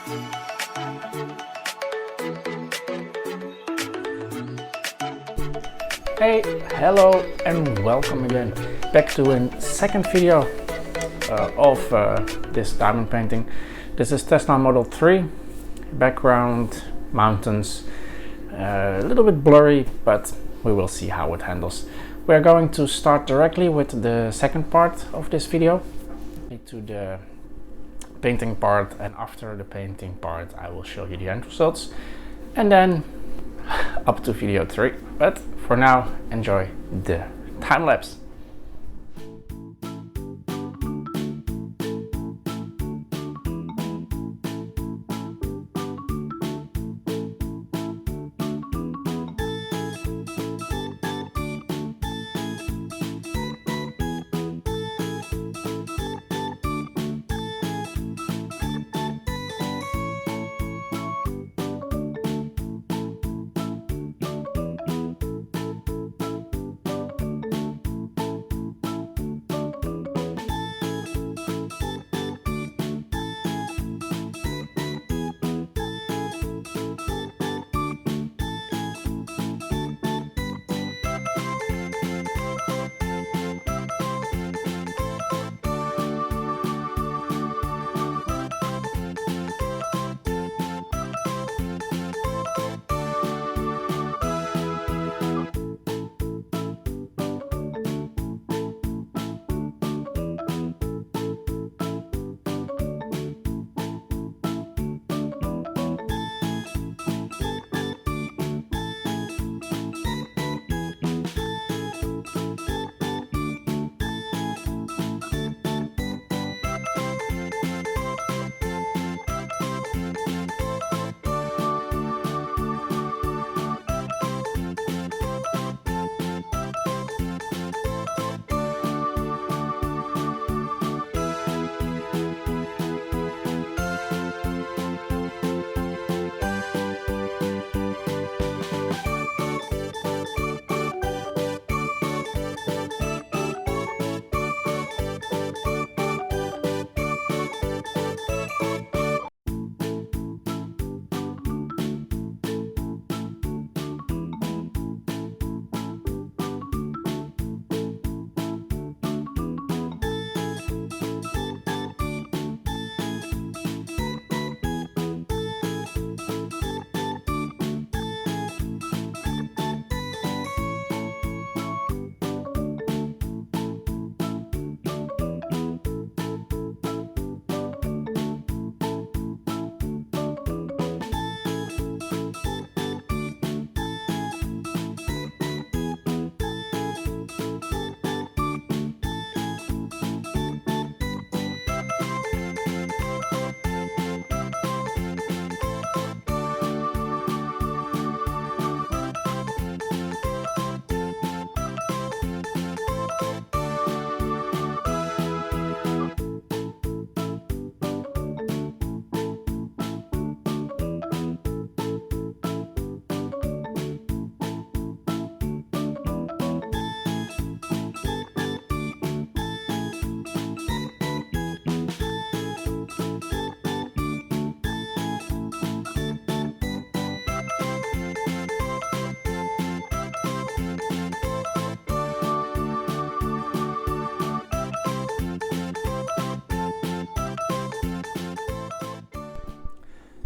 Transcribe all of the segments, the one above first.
Hey, hello and welcome again back to a second video of this diamond painting. This is Tesla Model 3, background, mountains, a little bit blurry, but we will see how it handles. We are going to start directly with the second part of this video, to the painting part, and after the painting part I will show you the end results and then up to video 3. But for now, enjoy the time lapse.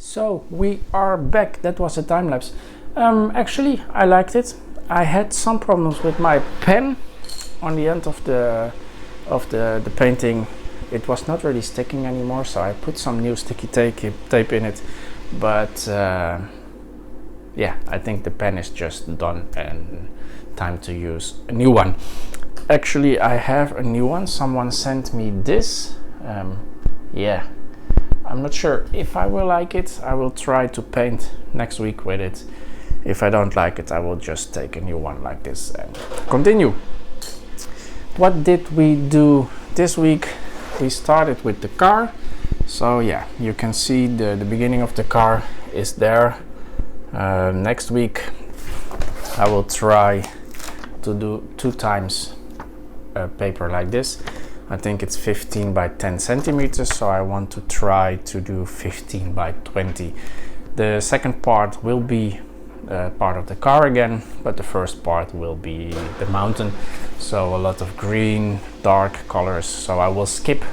So we are back. That was a time lapse. Actually, I liked it. I had some problems with my pen on the end of the painting. It was not really sticking anymore, so I put some new sticky tape in it. But yeah, I think the pen is just done and time to use a new one. Actually, I have a new one. Someone sent me this. Yeah. I'm not sure if I will like it. I will try to paint next week with it. If I don't like it, I will just take a new one like this and continue. What did we do this week? We started with the car. So yeah, you can see the beginning of the car is there. Next week I will try to do 2 times paper like this. I think it's 15 by 10 centimeters, so I want to try to do 15 by 20. The second part will be part of the car again, but the first part will be the mountain, so a lot of green, dark colors. So I will skip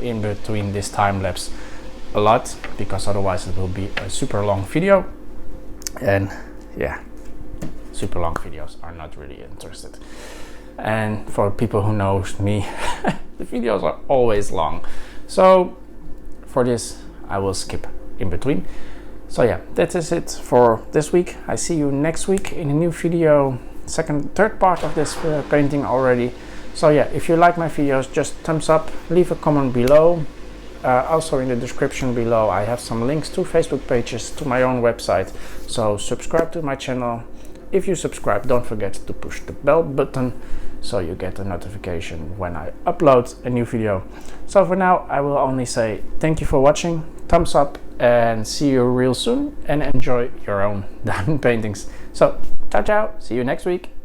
in between this time lapse a lot, because otherwise it will be a super long video, and yeah, super long videos are not really interested. And for people who knows me, the videos are always long, so for this I will skip in between. So yeah, that is it for this week. I see you next week in a new video, third part of this painting already. So yeah, if you like my videos, just thumbs up, leave a comment below. Also in the description below I have some links to Facebook pages, to my own website, so subscribe to my channel. If you subscribe, don't forget to push the bell button so you get a notification when I upload a new video. So for now I will only say thank you for watching, thumbs up, and see you real soon, and enjoy your own diamond paintings. So ciao ciao, see you next week.